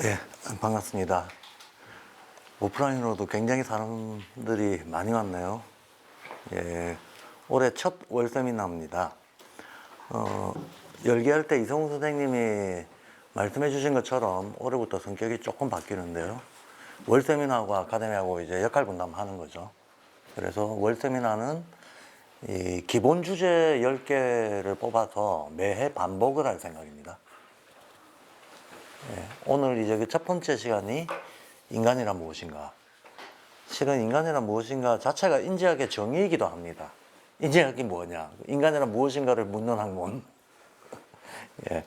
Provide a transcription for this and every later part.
예, 반갑습니다. 오프라인으로도 굉장히 사람들이 많이 왔네요. 예, 올해 첫 월세미나입니다. 열기할 때 이성우 선생님이 말씀해 주신 것처럼 올해부터 성격이 조금 바뀌는데요. 월세미나하고 아카데미하고 이제 역할 분담하는 거죠. 그래서 월세미나는 이 기본 주제 10개를 뽑아서 매해 반복을 할 생각입니다. 예, 오늘 이제 그 첫 번째 시간이 인간이란 무엇인가. 실은 인간이란 무엇인가 자체가 인지학의 정의이기도 합니다. 인지학이 뭐냐? 인간이란 무엇인가를 묻는 학문. 예.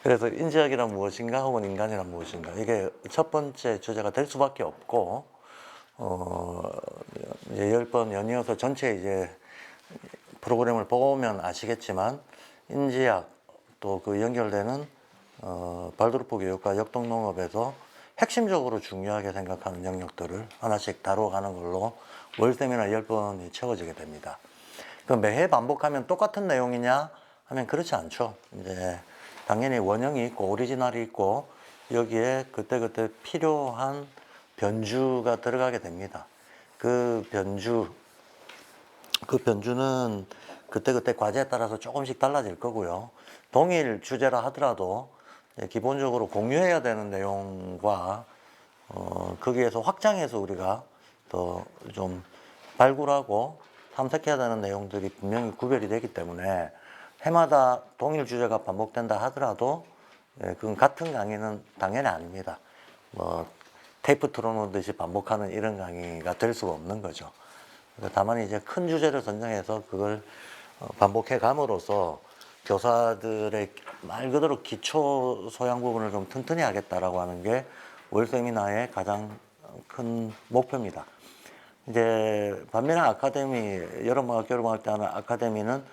그래서 인지학이란 무엇인가 혹은 인간이란 무엇인가. 이게 첫 번째 주제가 될 수밖에 없고, 이제 10번 연이어서 전체 이제 프로그램을 보면 아시겠지만, 인지학 또 그 연결되는, 발도르프 교육과 역동농업에서 핵심적으로 중요하게 생각하는 영역들을 하나씩 다뤄가는 걸로 월 세미나 10번이 채워지게 됩니다. 그 매해 반복하면 똑같은 내용이냐 하면 그렇지 않죠. 이제 당연히 원형이 있고 오리지널이 있고 여기에 그때그때 필요한 변주가 들어가게 됩니다. 그 변주는 그때그때 과제에 따라서 조금씩 달라질 거고요. 동일 주제라 하더라도 기본적으로 공유해야 되는 내용과 거기에서 확장해서 우리가 더 좀 발굴하고 탐색해야 되는 내용들이 분명히 구별이 되기 때문에 해마다 동일 주제가 반복된다 하더라도 그건 같은 강의는 당연히 아닙니다. 뭐 테이프 틀어놓듯이 반복하는 이런 강의가 될 수가 없는 거죠. 다만 이제 큰 주제를 선정해서 그걸 반복해 감으로써 교사들의 말 그대로 기초 소양 부분을 좀 튼튼히 하겠다라고 하는 게 월 세미나의 가장 큰 목표입니다. 이제 반면에 아카데미, 여름방학, 겨울방학 때 하는 아카데미는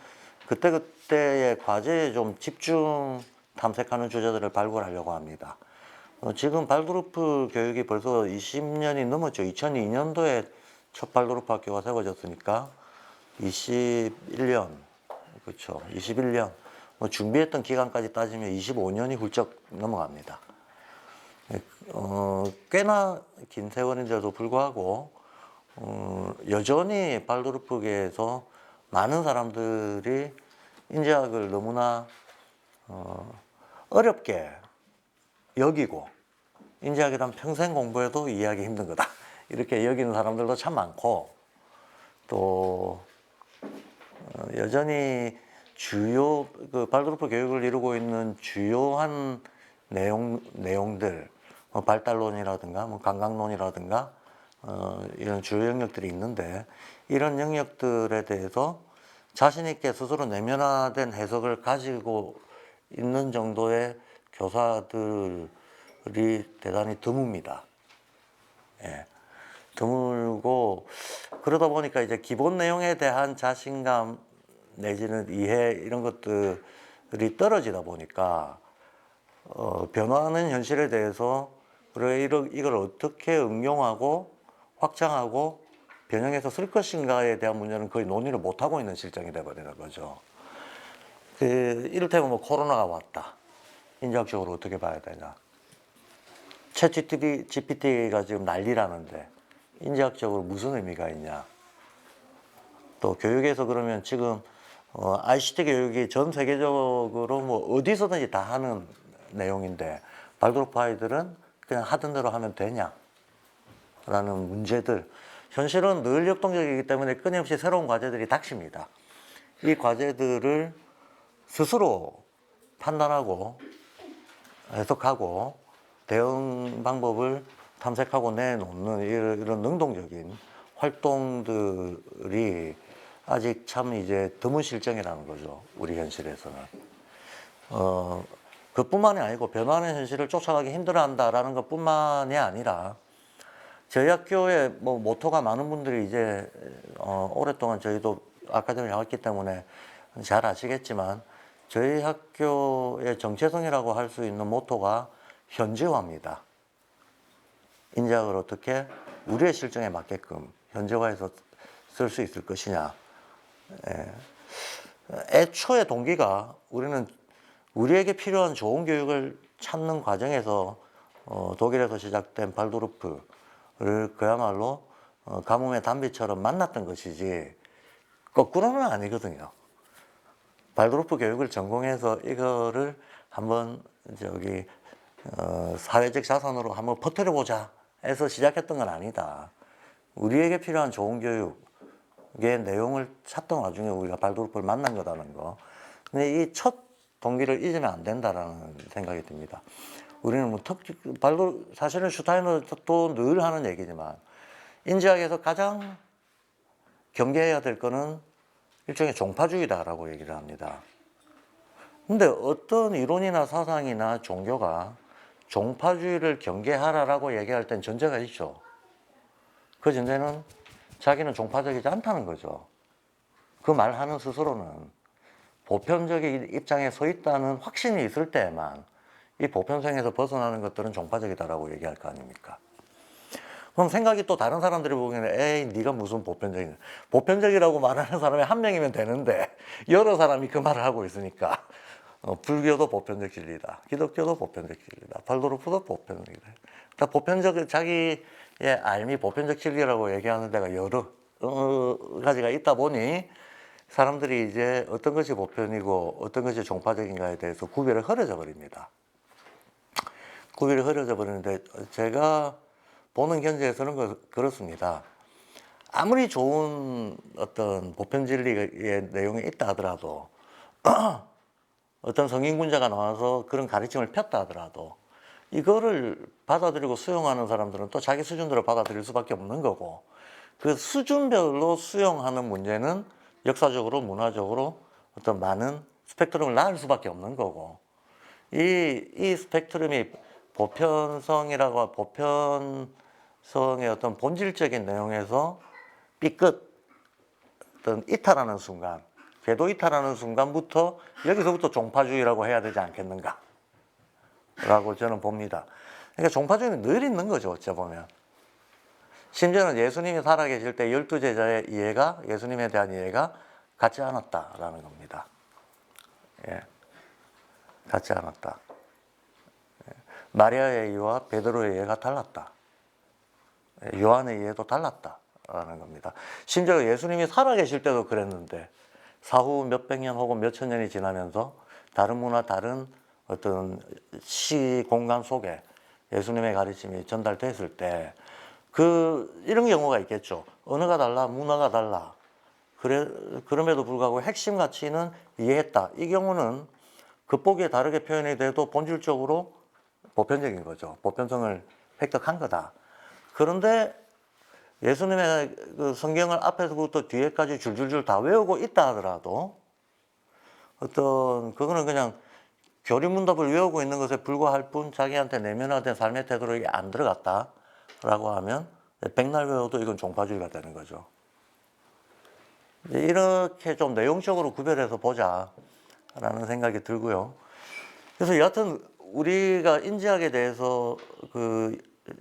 그때그때의 과제에 좀 집중 탐색하는 주제들을 발굴하려고 합니다. 지금 발그룹프 교육이 벌써 20년이 넘었죠. 2002년도에 첫 발그룹프 학교가 세워졌으니까 21년, 그렇죠. 21년. 뭐 준비했던 기간까지 따지면 25년이 훌쩍 넘어갑니다. 꽤나 긴 세월인데도 불구하고 여전히 발그룹프계에서 많은 사람들이 인지학을 너무나 어렵게 여기고 인지학이란 평생 공부해도 이해하기 힘든 거다 이렇게 여기는 사람들도 참 많고 또 여전히 주요 그 발그룹프 교육을 이루고 있는 주요한 내용들 발달론이라든가 뭐 감각론이라든가 이런 주요 영역들이 있는데 이런 영역들에 대해서 자신 있게 스스로 내면화된 해석을 가지고 있는 정도의 교사들이 대단히 드뭅니다. 예. 드물고 그러다 보니까 이제 기본 내용에 대한 자신감 내지는 이해 이런 것들이 떨어지다 보니까 변화하는 현실에 대해서 그래 이걸 어떻게 응용하고 확장하고 변형해서 쓸 것인가에 대한 문제는 거의 논의를 못 하고 있는 실정이 돼버리는 거죠. 이를테면 뭐 코로나가 왔다. 인지학적으로 어떻게 봐야 되냐. 챗 GPT가 지금 난리라는데 인지학적으로 무슨 의미가 있냐. 또 교육에서 그러면 지금 ICT 교육이 전 세계적으로 뭐 어디서든지 다 하는 내용인데 발그룹프 아이들은 그냥 하던 대로 하면 되냐 라는 문제들. 현실은 늘 역동적이기 때문에 끊임없이 새로운 과제들이 닥칩니다. 이 과제들을 스스로 판단하고 해석하고 대응 방법을 탐색하고 내놓는 이런 능동적인 활동들이 아직 참 이제 드문 실정이라는 거죠. 우리 현실에서는. 그뿐만이 아니고 변화하는 현실을 쫓아가기 힘들어한다라는 것뿐만이 아니라 저희 학교의 뭐 모토가 많은 분들이 이제 오랫동안 저희도 아카데미를 해왔기 때문에 잘 아시겠지만 저희 학교의 정체성이라고 할 수 있는 모토가 현지화입니다. 인지학을 어떻게 우리의 실정에 맞게끔 현지화해서 쓸 수 있을 것이냐. 애초의 동기가 우리는 우리에게 필요한 좋은 교육을 찾는 과정에서 독일에서 시작된 발도르프를 그야말로 가뭄의 단비처럼 만났던 것이지 거꾸로는 아니거든요. 발도르프 교육을 전공해서 이거를 한번 저기 사회적 자산으로 한번 퍼뜨려 보자 해서 시작했던 건 아니다. 우리에게 필요한 좋은 교육의 내용을 찾던 와중에 우리가 발도르프를 만난 거라는 거. 근데 이 첫 동기를 잊으면 안 된다라는 생각이 듭니다. 우리는 뭐 사실은 슈타이너도 늘 하는 얘기지만 인지학에서 가장 경계해야 될 거는 일종의 종파주의다라고 얘기를 합니다. 근데 어떤 이론이나 사상이나 종교가 종파주의를 경계하라라고 얘기할 땐 전제가 있죠. 그 전제는 자기는 종파적이지 않다는 거죠. 그 말하는 스스로는 보편적인 입장에 서 있다는 확신이 있을 때에만 이 보편성에서 벗어나는 것들은 종파적이다라고 얘기할 거 아닙니까? 그럼 생각이 또 다른 사람들이 보기에는 에이 네가 무슨 보편적이냐. 보편적이라고 말하는 사람이 한 명이면 되는데 여러 사람이 그 말을 하고 있으니까 불교도 보편적 진리다. 기독교도 보편적 진리다. 발도르프도 보편적이다. 다 보편적 자기의 알미 보편적 진리라고 얘기하는 데가 여러 가지가 있다 보니 사람들이 이제 어떤 것이 보편이고 어떤 것이 종파적인가에 대해서 구별이 흐려져 버립니다. 구별이 흐려져 버리는데 제가 보는 견지에서는 그렇습니다. 아무리 좋은 어떤 보편 진리의 내용이 있다 하더라도 어떤 성인군자가 나와서 그런 가르침을 폈다 하더라도 이거를 받아들이고 수용하는 사람들은 또 자기 수준대로 받아들일 수밖에 없는 거고 그 수준별로 수용하는 문제는 역사적으로 문화적으로 어떤 많은 스펙트럼을 낳을 수밖에 없는 거고 이 스펙트럼이 보편성이라고 보편성의 어떤 본질적인 내용에서 삐끗 어떤 이탈하는 순간 궤도 이탈하는 순간부터 여기서부터 종파주의라고 해야 되지 않겠는가 라고 저는 봅니다. 그러니까 종파주의는 늘 있는 거죠. 어찌 보면 심지어는 예수님이 살아계실 때 12제자의 이해가 예수님에 대한 이해가 같지 않았다라는 겁니다. 예, 같지 않았다. 마리아의 이해와 베드로의 이해가 달랐다. 요한의 이해도 달랐다라는 겁니다. 심지어 예수님이 살아계실 때도 그랬는데 사후 몇백 년 혹은 몇천 년이 지나면서 다른 문화, 다른 어떤 시 공간 속에 예수님의 가르침이 전달됐을 때 이런 경우가 있겠죠. 언어가 달라, 문화가 달라. 그럼에도 불구하고 핵심 가치는 이해했다. 이 경우는 겉보기에 다르게 표현이 돼도 본질적으로 보편적인 거죠. 보편성을 획득한 거다. 그런데 예수님의 그 성경을 앞에서부터 뒤에까지 줄줄줄 다 외우고 있다 하더라도 그거는 그냥 교리문답을 외우고 있는 것에 불과할 뿐 자기한테 내면화된 삶의 태도로 이게 안 들어갔다라고 하면 백날 외워도 이건 종파주의가 되는 거죠. 이렇게 좀 내용적으로 구별해서 보자라는 생각이 들고요. 그래서 여하튼 우리가 인지학에 대해서 그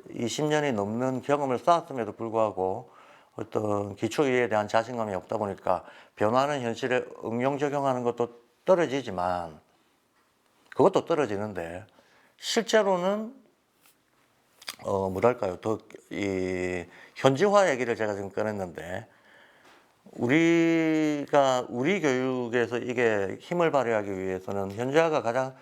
20년이 넘는 경험을 쌓았음에도 불구하고 어떤 기초이해에 대한 자신감이 없다 보니까 변화하는 현실에 응용 적용하는 것도 떨어지지만 그것도 떨어지는데 실제로는 뭐랄까요 이 현지화 얘기를 제가 지금 꺼냈는데 우리 교육에서 이게 힘을 발휘하기 위해서는 현지화가 가장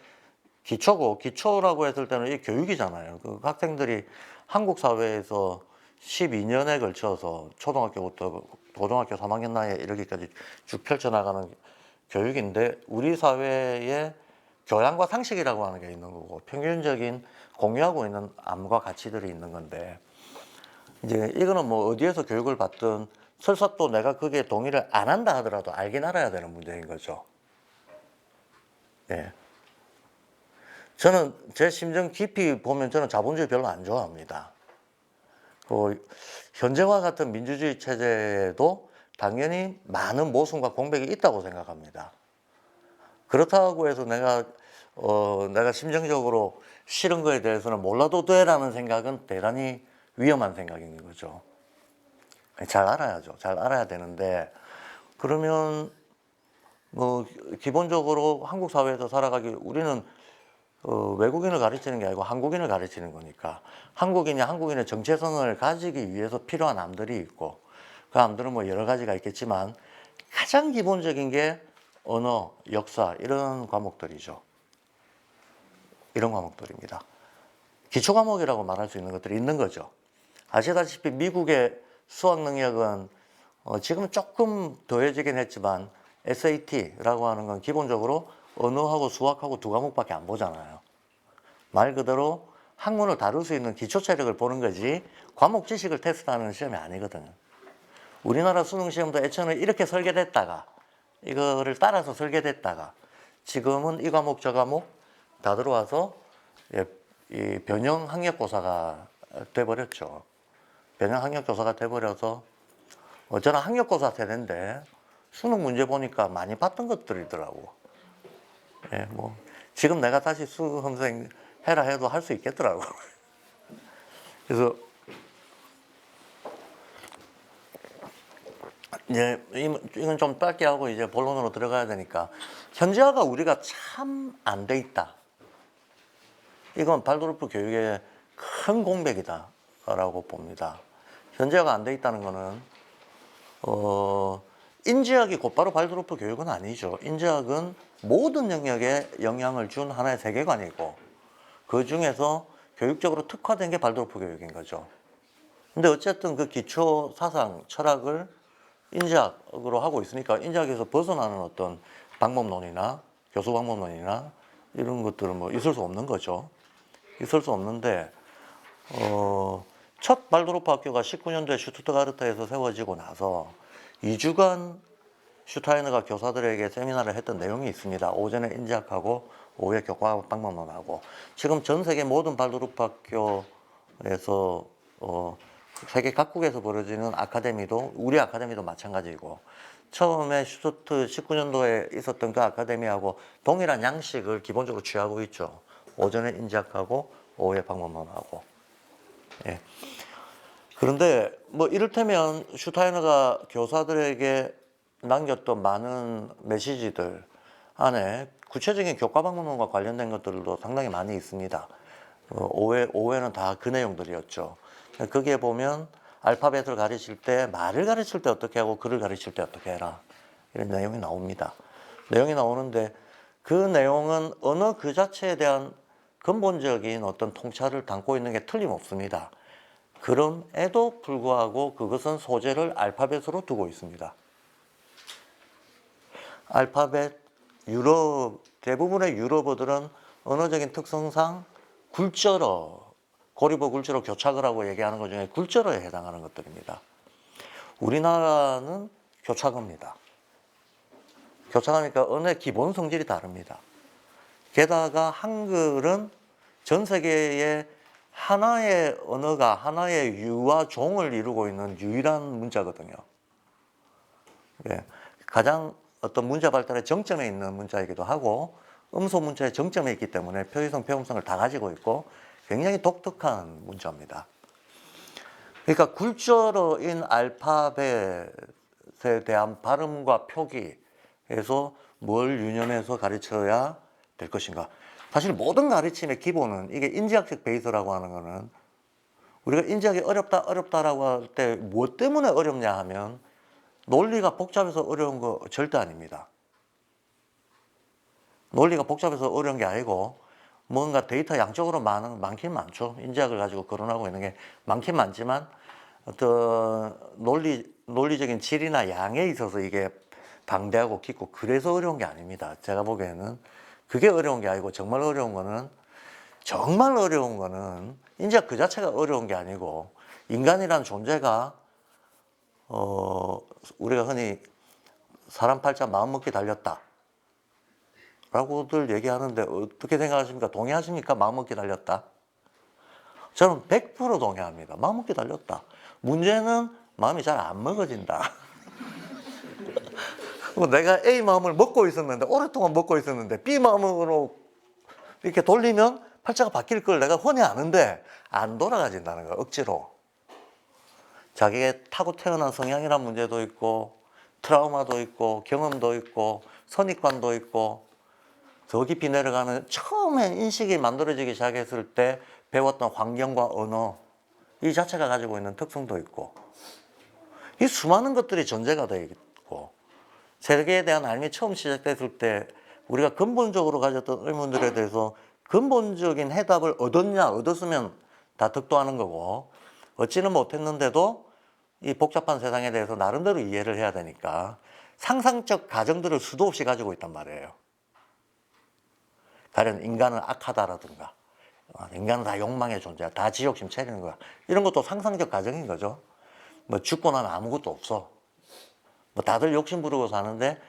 기초라고 했을 때는 이 교육이잖아요. 그 학생들이 한국 사회에서 12년에 걸쳐서 초등학교부터 고등학교 3학년 나이에 이르기까지 쭉 펼쳐나가는 교육인데 우리 사회에 교양과 상식이라고 하는 게 있는 거고 평균적인 공유하고 있는 암과 가치들이 있는 건데 이제 이거는 뭐 어디에서 교육을 받든 설사 또 내가 그게 동의를 안 한다 하더라도 알긴 알아야 되는 문제인 거죠. 예. 저는 제 심정 깊이 보면 저는 자본주의 별로 안 좋아합니다. 현재와 같은 민주주의 체제에도 당연히 많은 모순과 공백이 있다고 생각합니다. 그렇다고 해서 내가 심정적으로 싫은 거에 대해서는 몰라도 돼라는 생각은 대단히 위험한 생각인 거죠. 잘 알아야죠. 잘 알아야 되는데 그러면 뭐 기본적으로 한국 사회에서 살아가기 우리는 외국인을 가르치는 게 아니고 한국인을 가르치는 거니까 한국인이 한국인의 정체성을 가지기 위해서 필요한 암들이 있고 그 암들은 뭐 여러 가지가 있겠지만 가장 기본적인 게 언어, 역사 이런 과목들이죠. 이런 과목들입니다. 기초 과목이라고 말할 수 있는 것들이 있는 거죠. 아시다시피 미국의 수학 능력은 지금은 조금 더해지긴 했지만 SAT라고 하는 건 기본적으로 언어하고 수학하고 두 과목밖에 안 보잖아요. 말 그대로 학문을 다룰 수 있는 기초 체력을 보는 거지 과목 지식을 테스트하는 시험이 아니거든요. 우리나라 수능 시험도 예전에 이렇게 설계됐다가 이거를 따라서 설계됐다가 지금은 이 과목 저 과목 다 들어와서 이 변형 학력고사가 돼버렸죠. 변형 학력고사가 돼버려서 저는 학력고사 세대인데 수능 문제 보니까 많이 봤던 것들이더라고. 예, 뭐 지금 내가 다시 수험생 해라 해도 할 수 있겠더라고. 그래서 이제 이건 좀 짧게 하고 이제 본론으로 들어가야 되니까 현지화가 우리가 참 안 돼 있다. 이건 발도르프 교육의 큰 공백이다라고 봅니다. 현지화가 안 돼 있다는 거는 인지학이 곧바로 발도르프 교육은 아니죠. 인지학은 모든 영역에 영향을 준 하나의 세계관이고 그 중에서 교육적으로 특화된 게 발도르프 교육인 거죠. 근데 어쨌든 그 기초 사상, 철학을 인지학으로 하고 있으니까 인지학에서 벗어나는 어떤 방법론이나 교수 방법론이나 이런 것들은 뭐 있을 수 없는 거죠. 있을 수 없는데 첫 발도르프 학교가 19년도에 슈투트가르트에서 세워지고 나서 2주간 슈타이너가 교사들에게 세미나를 했던 내용이 있습니다. 오전에 인지학하고 오후에 교과 방법론하고 지금 전 세계 모든 발도르프 학교에서 세계 각국에서 벌어지는 아카데미도 우리 아카데미도 마찬가지고 처음에 슈투트 19년도에 있었던 그 아카데미하고 동일한 양식을 기본적으로 취하고 있죠. 오전에 인지학하고 오후에 방법론하고. 예. 그런데 뭐 이를테면 슈타이너가 교사들에게 남겼던 많은 메시지들 안에 구체적인 교과 방법론과 관련된 것들도 상당히 많이 있습니다. 오후에는 다 그 내용들이었죠. 거기에 보면 알파벳을 가르칠 때 말을 가르칠 때 어떻게 하고 글을 가르칠 때 어떻게 해라 이런 내용이 나옵니다. 내용이 나오는데 그 내용은 언어 그 자체에 대한 근본적인 어떤 통찰을 담고 있는 게 틀림없습니다. 그럼에도 불구하고 그것은 소재를 알파벳으로 두고 있습니다. 알파벳, 대부분의 유럽어들은 언어적인 특성상 굴절어, 고리버 굴절어 교착어라고 얘기하는 것 중에 굴절어에 해당하는 것들입니다. 우리나라는 교착어입니다. 교착하니까 언어의 기본 성질이 다릅니다. 게다가 한글은 전 세계에 하나의 언어가 하나의 유와 종을 이루고 있는 유일한 문자거든요. 예, 가장 어떤 문자 발달의 정점에 있는 문자이기도 하고 음소 문자의 정점에 있기 때문에 표의성, 표음성을 다 가지고 있고 굉장히 독특한 문자입니다. 그러니까 굴절어인 알파벳에 대한 발음과 표기에서 뭘 유념해서 가르쳐야 될 것인가. 사실 모든 가르침의 기본은 이게 인지학적 베이스라고 하는 거는 우리가 인지학이 어렵다라고 할 때 무엇 때문에 어렵냐 하면 논리가 복잡해서 어려운 거 절대 아닙니다. 논리가 복잡해서 어려운 게 아니고 뭔가 데이터 양적으로 많긴 많죠. 인지학을 가지고 거론하고 있는 게 많긴 많지만 어떤 논리적인 질이나 양에 있어서 이게 방대하고 깊고 그래서 어려운 게 아닙니다. 제가 보기에는 그게 어려운 게 아니고 정말 어려운 거는 인지학 그 자체가 어려운 게 아니고 인간이란 존재가 우리가 흔히 사람 팔자 마음먹기 달렸다 라고들 얘기하는데 어떻게 생각하십니까? 동의하십니까? 마음먹기 달렸다? 저는 100% 동의합니다. 마음먹기 달렸다. 문제는 마음이 잘 안 먹어진다. 내가 A 마음을 먹고 있었는데 오랫동안 먹고 있었는데 B 마음으로 이렇게 돌리면 팔자가 바뀔 걸 내가 훤히 아는데 안 돌아가진다는 거야. 억지로. 자기의 타고 태어난 성향이란 문제도 있고 트라우마도 있고 경험도 있고 선입관도 있고 더 깊이 내려가면 처음에 인식이 만들어지기 시작했을 때 배웠던 환경과 언어 이 자체가 가지고 있는 특성도 있고 이 수많은 것들이 전제가 되어 있고 세계에 대한 알미 처음 시작됐을 때 우리가 근본적으로 가졌던 의문들에 대해서 근본적인 해답을 얻었냐 얻었으면 다 득도하는 거고 얻지는 못했는데도 이 복잡한 세상에 대해서 나름대로 이해를 해야 되니까 상상적 가정들을 수도 없이 가지고 있단 말이에요. 가령 인간은 악하다라든가 인간은 다 욕망의 존재야. 다 지욕심 채리는 거야. 이런 것도 상상적 가정인 거죠. 뭐 죽고 나면 아무것도 없어. 뭐 다들 욕심 부리고 사는데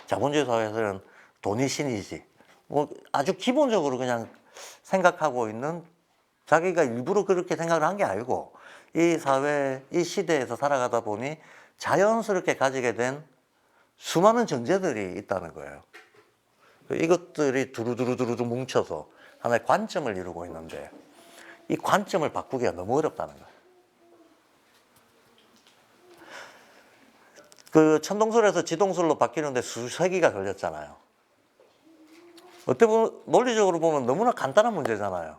자본주의 사회에서는 돈이 신이지. 뭐 아주 기본적으로 그냥 생각하고 있는 자기가 일부러 그렇게 생각을 한 게 아니고 이 사회, 이 시대에서 살아가다 보니 자연스럽게 가지게 된 수많은 전제들이 있다는 거예요. 이것들이 두루두루두루 뭉쳐서 하나의 관점을 이루고 있는데 이 관점을 바꾸기가 너무 어렵다는 거예요. 그 천동설에서 지동설로 바뀌는데 수세기가 걸렸잖아요. 어떻게 보면 논리적으로 보면 너무나 간단한 문제잖아요.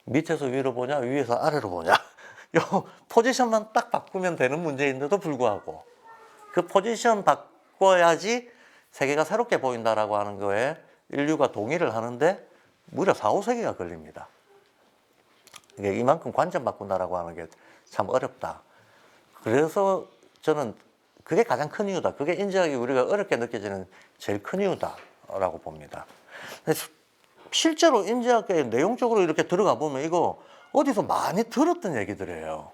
밑에서 위로 보냐, 위에서 아래로 보냐. 요 포지션만 딱 바꾸면 되는 문제인데도 불구하고 그 포지션 바꿔야지 세계가 새롭게 보인다라고 하는 거에 인류가 동의를 하는데 무려 4, 5세기가 걸립니다. 이게 이만큼 관점 바꾼다라고 하는 게 참 어렵다. 그래서 저는 그게 가장 큰 이유다. 그게 인지하기 우리가 어렵게 느껴지는 제일 큰 이유다라고 봅니다. 실제로 인지학계 내용적으로 이렇게 들어가 보면 이거 어디서 많이 들었던 얘기들이에요.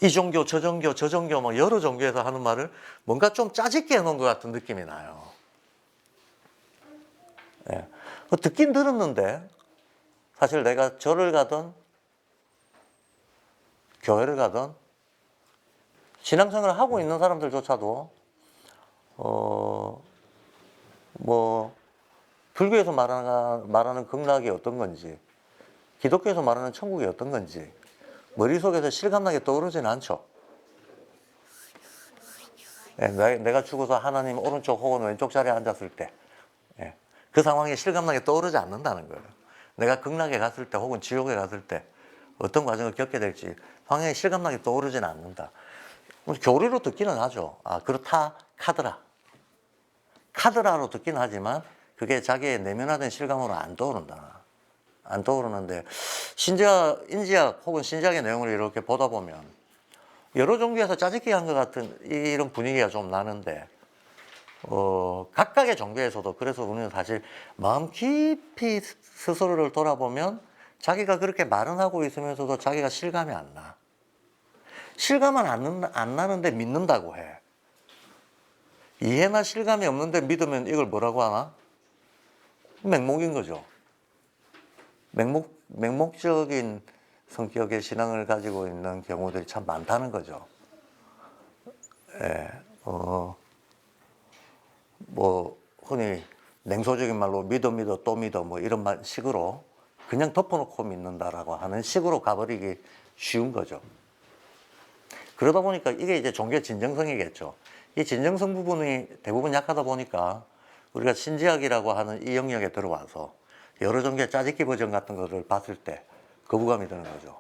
이 종교, 저 종교, 저 종교, 뭐 여러 종교에서 하는 말을 뭔가 좀 짜집게 해놓은 것 같은 느낌이 나요. 예. 듣긴 들었는데 사실 내가 절을 가든 교회를 가든 신앙생활을 하고 있는 사람들조차도 뭐 불교에서 말하는 극락이 어떤 건지 기독교에서 말하는 천국이 어떤 건지 머릿속에서 실감나게 떠오르지는 않죠. 예, 내가 죽어서 하나님 오른쪽 혹은 왼쪽 자리에 앉았을 때 그 상황이 실감나게 떠오르지 않는다는 거예요. 내가 극락에 갔을 때 혹은 지옥에 갔을 때 어떤 과정을 겪게 될지 상황이 실감나게 떠오르지는 않는다. 교리로 듣기는 하죠. 아, 그렇다 카드라로 듣긴 하지만 그게 자기의 내면화된 실감으로 안 떠오른다. 안 떠오르는데 인지학 혹은 신지학의 내용을 이렇게 보다 보면 여러 종교에서 짜집기 한 것 같은 이런 분위기가 좀 나는데 각각의 종교에서도 그래서 우리는 사실 마음 깊이 스스로를 돌아보면 자기가 그렇게 말은 하고 있으면서도 자기가 실감이 안 나. 실감은 안 나는데 믿는다고 해. 이해나 실감이 없는데 믿으면 이걸 뭐라고 하나? 맹목인 거죠. 맹목적인 성격의 신앙을 가지고 있는 경우들이 참 많다는 거죠. 예, 뭐 흔히 냉소적인 말로 믿어 또 믿어 뭐 이런 식으로 그냥 덮어놓고 믿는다라고 하는 식으로 가버리기 쉬운 거죠. 그러다 보니까 이게 이제 종교의 진정성이겠죠. 이 진정성 부분이 대부분 약하다 보니까 우리가 신지학이라고 하는 이 영역에 들어와서 여러 종교의 짜집기 버전 같은 것을 봤을 때 거부감이 드는 거죠.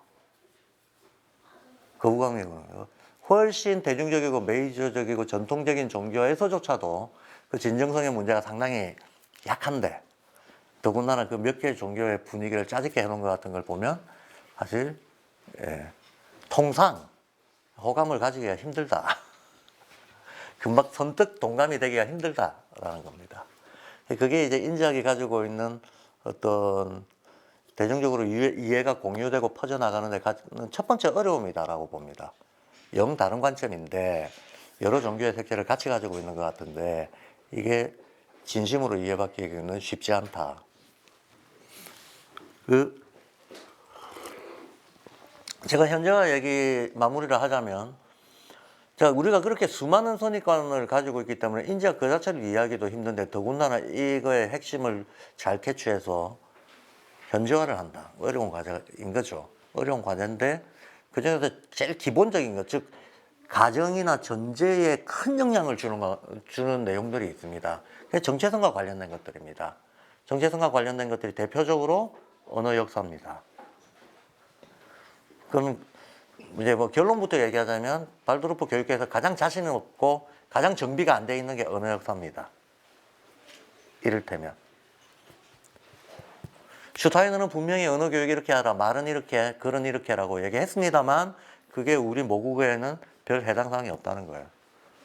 거부감이 드는 거예요. 훨씬 대중적이고 메이저적이고 전통적인 종교에서조차도 그 진정성의 문제가 상당히 약한데 더군다나 그 몇 개의 종교의 분위기를 짜집게 해놓은 것 같은 걸 보면 사실 통상 호감을 가지기가 힘들다. 금방 선뜻 동감이 되기가 힘들다라는 겁니다. 그게 이제 인지학이 가지고 있는 어떤 대중적으로 이해가 공유되고 퍼져나가는 데 첫 번째 어려움이다라고 봅니다. 영 다른 관점인데 여러 종교의 색채를 같이 가지고 있는 것 같은데 이게 진심으로 이해받기는 쉽지 않다. 제가 현재와 얘기 마무리를 하자면 자, 우리가 그렇게 수많은 선입관을 가지고 있기 때문에 인지학 그 자체를 이해하기도 힘든데 더군다나 이거의 핵심을 잘 캐치해서 현지화를 한다. 어려운 과제인 거죠. 어려운 과제인데 그중에서 제일 기본적인 것, 즉 가정이나 전제에 큰 영향을 주는 내용들이 있습니다. 그게 정체성과 관련된 것들입니다. 정체성과 관련된 것들이 대표적으로 언어 역사입니다. 그럼 이제 뭐 결론부터 얘기하자면 발도르프 교육계에서 가장 자신 없고 가장 정비가 안 돼 있는 게 언어 역사입니다. 이를테면 슈타이너는 분명히 언어 교육 이렇게 하라, 말은 이렇게, 글은 이렇게라고 얘기했습니다만 그게 우리 모국어에는 별 해당 사항이 없다는 거예요.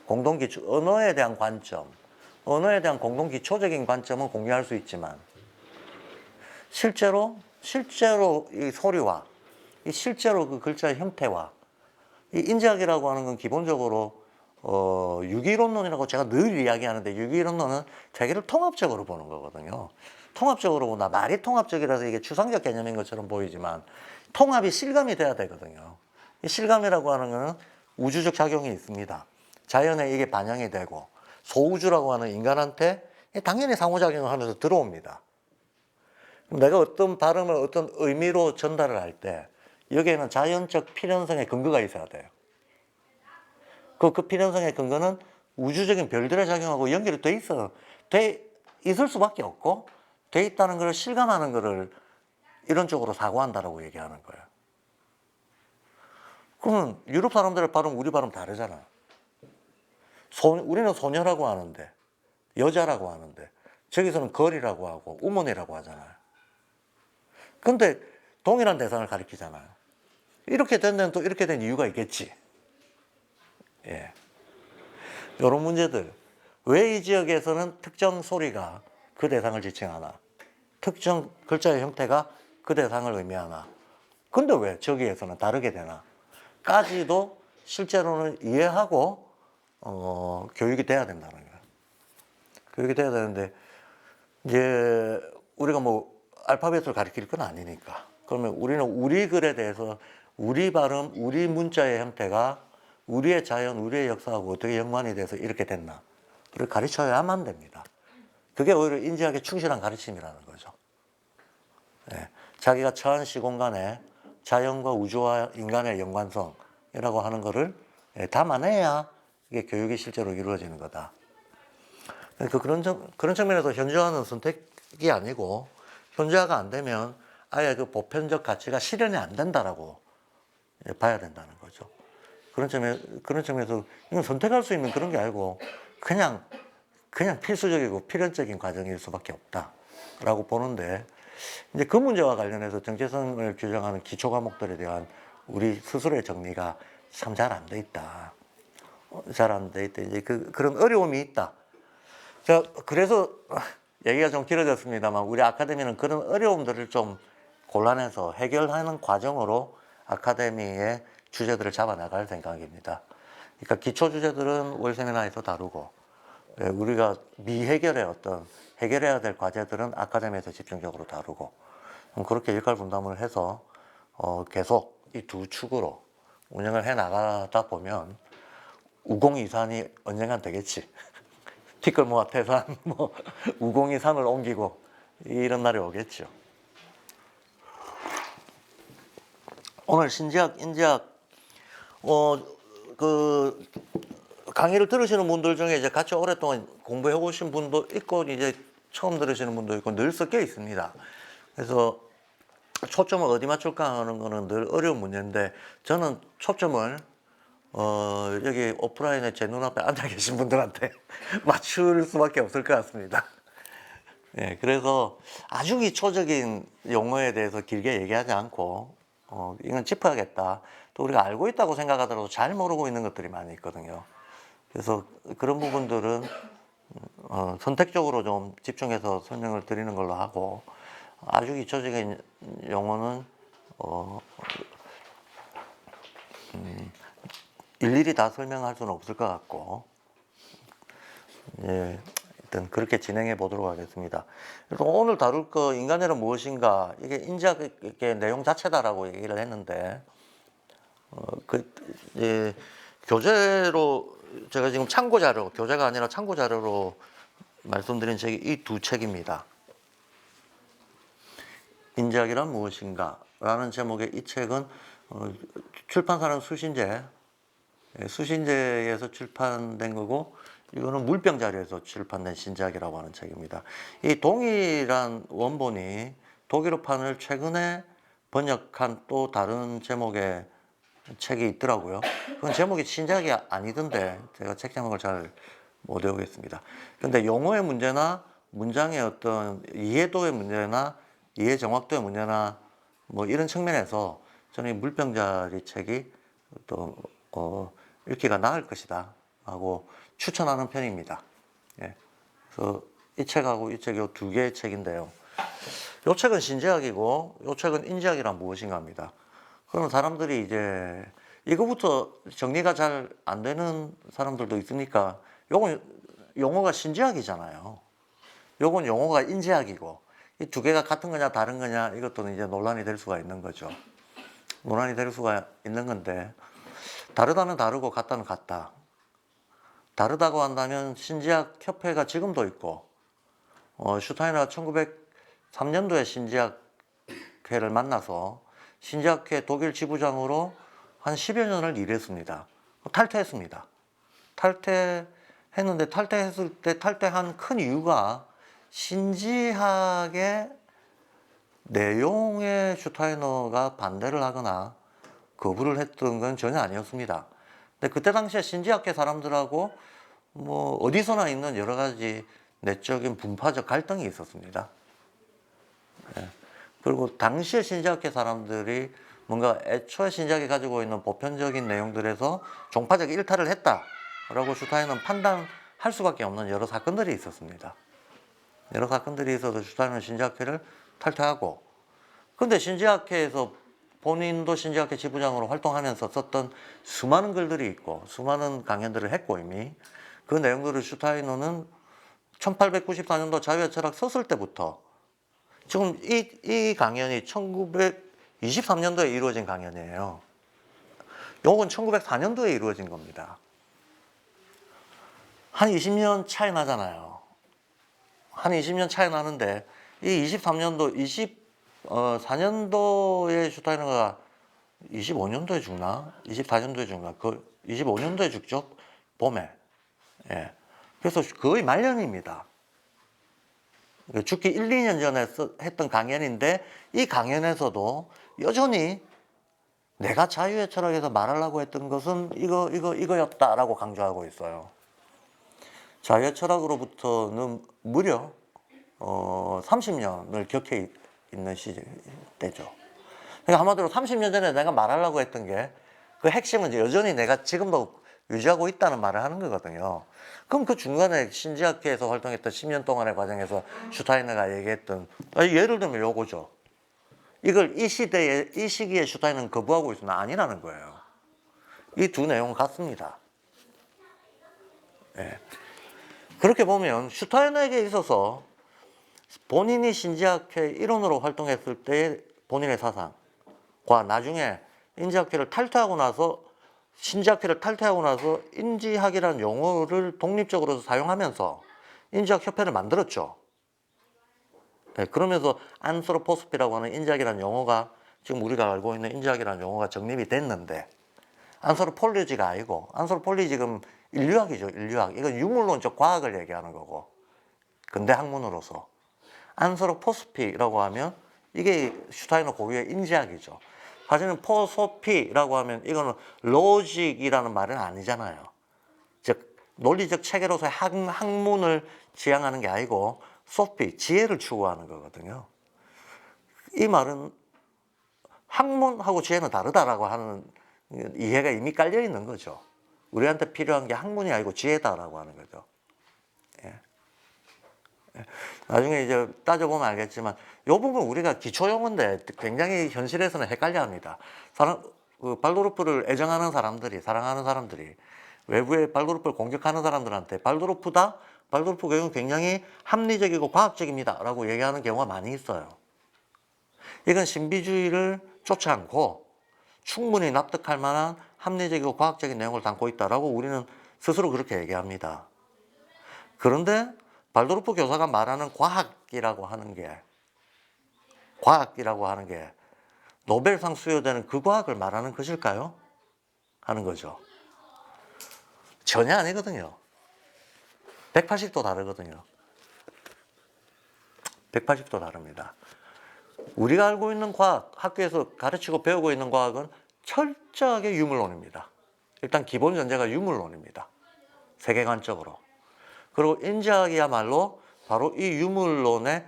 공동기초, 언어에 대한 관점, 언어에 대한 공동기초적인 관점은 공유할 수 있지만 실제로 이 소리와 실제로 그 글자의 형태와 이 인지학이라고 하는 건 기본적으로 유기이론론이라고 제가 늘 이야기하는데 유기이론론은 세계를 통합적으로 보는 거거든요. 통합적으로 보나 말이 통합적이라서 이게 추상적 개념인 것처럼 보이지만 통합이 실감이 돼야 되거든요. 이 실감이라고 하는 거는 우주적 작용이 있습니다. 자연에 이게 반영이 되고 소우주라고 하는 인간한테 당연히 상호작용을 하면서 들어옵니다. 내가 어떤 발음을 어떤 의미로 전달을 할 때 여기에는 자연적 필연성의 근거가 있어야 돼요. 그 필연성의 근거는 우주적인 별들의 작용하고 연결이 돼 있을 수밖에 없고 돼 있다는 것을 실감하는 것을 이론적으로 사고한다라고 얘기하는 거예요. 그러면 유럽 사람들의 발음, 우리 발음 다르잖아. 우리는 소녀라고 하는데, 여자라고 하는데, 저기서는 걸이라고 하고, 우먼이라고 하잖아요. 근데 동일한 대상을 가리키잖아요. 이렇게 된 데는 또 이렇게 된 이유가 있겠지. 예. 이런 문제들. 왜 이 지역에서는 특정 소리가 그 대상을 지칭하나? 특정 글자의 형태가 그 대상을 의미하나? 근데 왜 저기에서는 다르게 되나? 까지도 실제로는 이해하고 교육이 돼야 된다는 거예요. 교육이 돼야 되는데 이제 우리가 뭐 알파벳을 가리킬 건 아니니까 그러면 우리는 우리 글에 대해서 우리 발음, 우리 문자의 형태가 우리의 자연, 우리의 역사하고 어떻게 연관이 돼서 이렇게 됐나 그걸 가르쳐야만 됩니다. 그게 오히려 인지학에 충실한 가르침이라는 거죠. 네. 자기가 처한 시공간에 자연과 우주와 인간의 연관성이라고 하는 것을 담아내야 이게 교육이 실제로 이루어지는 거다. 그러니까 그런 측면에서 현지화는 선택이 아니고 현지화가 안 되면 아예 그 보편적 가치가 실현이 안 된다라고 봐야 된다는 거죠. 그런 측면에서 이건 선택할 수 있는 그런 게 아니고 그냥 필수적이고 필연적인 과정일 수밖에 없다라고 보는데 이제 그 문제와 관련해서 정체성을 규정하는 기초 과목들에 대한 우리 스스로의 정리가 참 잘 안 돼 있다. 잘 안 돼 있다. 이제 그런 어려움이 있다. 자, 그래서 얘기가 좀 길어졌습니다만 우리 아카데미는 그런 어려움들을 좀 골라내서 해결하는 과정으로 아카데미의 주제들을 잡아나갈 생각입니다. 그러니까 기초 주제들은 월 세미나에서 다루고 우리가 미해결의 해결해야 될 과제들은 아카데미에서 집중적으로 다루고 그렇게 역할 분담을 해서 계속 이 두 축으로 운영을 해 나가다 보면 우공이산이 언젠간 되겠지. 티끌모아 태산, 우공이 산을 옮기고 이런 날이 오겠죠. 오늘 신지학, 인지학, 그 강의를 들으시는 분들 중에 이제 같이 오랫동안 공부해 오신 분도 있고 이제 처음 들으시는 분도 있고 늘 섞여 있습니다. 그래서 초점을 어디 맞출까 하는 거는 늘 어려운 문제인데 저는 초점을 여기 오프라인에 제 눈앞에 앉아 계신 분들한테 맞출 수밖에 없을 것 같습니다. 네, 그래서 아주 기초적인 용어에 대해서 길게 얘기하지 않고 이건 짚어야겠다. 또 우리가 알고 있다고 생각하더라도 잘 모르고 있는 것들이 많이 있거든요. 그래서 그런 부분들은 선택적으로 좀 집중해서 설명을 드리는 걸로 하고 아주 기초적인 용어는 일일이 다 설명할 수는 없을 것 같고 예, 일단 그렇게 진행해 보도록 하겠습니다. 그래서 오늘 다룰 거 인간애는 무엇인가 이게 인지학의 내용 자체다라고 얘기를 했는데 교재로 제가 지금 참고 자료, 교재가 아니라 참고 자료로 말씀드린 책이 이 두 책입니다. 인지학이란 무엇인가? 라는 제목의 이 책은 출판사는 수신제, 수신제에서 출판된 거고, 이거는 물병자리에서 출판된 신작이라고 하는 책입니다. 이 동일한 원본이 독일어판을 최근에 번역한 또 다른 제목의 책이 있더라고요. 그건 제목이 신작이 아니던데 제가 책 제목을 잘 못 외우겠습니다. 근데 용어의 문제나 문장의 어떤 이해도의 문제나 이해 정확도의 문제나 뭐 이런 측면에서 저는 이 물병자리 책이 또 읽기가 나을 것이다 하고 추천하는 편입니다. 예. 그래서 이 책하고 이 책이 두 개의 책인데요. 이 책은 신지학이고 이 책은 인지학이란 무엇인가 합니다. 그러면 사람들이 이제 이거부터 정리가 잘 안 되는 사람들도 있으니까 요건 용어가 신지학이잖아요. 요건 용어가 인지학이고 이 두 개가 같은 거냐 다른 거냐 이것도 이제 논란이 될 수가 있는 거죠. 논란이 될 수가 있는 건데 다르다면 다르고 같다면 같다. 다르다고 한다면 신지학 협회가 지금도 있고 슈타이너가 1903년도에 신지학회를 만나서 신지학회 독일 지부장으로 한 10여 년을 일했습니다. 탈퇴했습니다. 탈퇴했는데 탈퇴했을 때 탈퇴한 큰 이유가 신지학의 내용에 슈타이너가 반대를 하거나 거부를 했던 건 전혀 아니었습니다. 근데 그때 당시에 신지학회 사람들하고 뭐 어디서나 있는 여러 가지 내적인 분파적 갈등이 있었습니다. 예. 그리고 당시에 신지학회 사람들이 뭔가 애초에 신지학이 가지고 있는 보편적인 내용들에서 종파적 일탈을 했다라고 슈타이너는 판단할 수밖에 없는 여러 사건들이 있었습니다. 여러 사건들이 있어서 슈타이너는 신지학회를 탈퇴하고, 근데 신지학회에서 본인도 신지학회 지부장으로 활동하면서 썼던 수많은 글들이 있고 수많은 강연들을 했고 이미 그 내용들을 슈타이너는 1894년도 자유의 철학 썼을 때부터 지금 이 강연이 1923년도에 이루어진 강연이에요. 요건 1904년도에 이루어진 겁니다. 한 20년 차이 나잖아요. 한 20년 차이 나는데 이 23년도, 24년도에 슈타이너가 25년도에 죽나? 24년도에 죽나? 그 25년도에 죽죠? 봄에. 예. 그래서 거의 말년입니다. 죽기 1, 2년 전에 했던 강연인데 이 강연에서도 여전히 내가 자유의 철학에서 말하려고 했던 것은 이거였다라고 강조하고 있어요. 자유의 철학으로부터는 무려 30년을 격해 있는 때죠. 그러니까 한마디로 30년 전에 내가 말하려고 했던 게 그 핵심은 여전히 내가 지금도 유지하고 있다는 말을 하는 거거든요. 그럼 그 중간에 신지학회에서 활동했던 10년 동안의 과정에서 슈타이너가 얘기했던 예를 들면 요거죠. 이걸 이 시기에 슈타이너는 거부하고 있으면 아니라는 거예요. 이 두 내용은 같습니다. 예. 그렇게 보면 슈타이너에게 있어서 본인이 신지학회 일원으로 활동했을 때의 본인의 사상과 나중에 인지학회를 탈퇴하고 나서 신지학회를 탈퇴하고 나서 인지학이라는 용어를 독립적으로 사용하면서 인지학 협회를 만들었죠. 네, 그러면서 안스로포스피라고 하는 인지학이라는 용어가 지금 우리가 알고 있는 인지학이라는 용어가 정립이 됐는데 안스로폴로지가 아니고 안스로폴로지 지금 인류학이죠. 인류학. 이건 유물론적 과학을 얘기하는 거고 근대 학문으로서 안스로포스피라고 하면 이게 슈타이너 고유의 인지학이죠. 사실은 포소피라고 하면 이거는 로직이라는 말은 아니잖아요. 즉 논리적 체계로서의 학문을 지향하는 게 아니고 소피, 지혜를 추구하는 거거든요. 이 말은 학문하고 지혜는 다르다라고 하는 이해가 이미 깔려 있는 거죠. 우리한테 필요한 게 학문이 아니고 지혜다라고 하는 거죠. 예. 나중에 이제 따져보면 알겠지만 이 부분 우리가 기초용어인데 굉장히 현실에서는 헷갈려합니다. 발도르프를 애정하는 사람들이, 사랑하는 사람들이 외부의 발도르프를 공격하는 사람들한테 발도르프다? 발도르프 교육은 굉장히 합리적이고 과학적입니다 라고 얘기하는 경우가 많이 있어요. 이건 신비주의를 쫓지 않고 충분히 납득할 만한 합리적이고 과학적인 내용을 담고 있다라고 우리는 스스로 그렇게 얘기합니다. 그런데 발도르프 교사가 말하는 과학이라고 하는 게 노벨상 수여되는 그 과학을 말하는 것일까요? 하는 거죠. 전혀 아니거든요. 180도 다르거든요. 180도 다릅니다. 우리가 알고 있는 과학, 학교에서 가르치고 배우고 있는 과학은 철저하게 유물론입니다. 일단 기본 전제가 유물론입니다. 세계관적으로. 그리고 인지학이야말로 바로 이 유물론의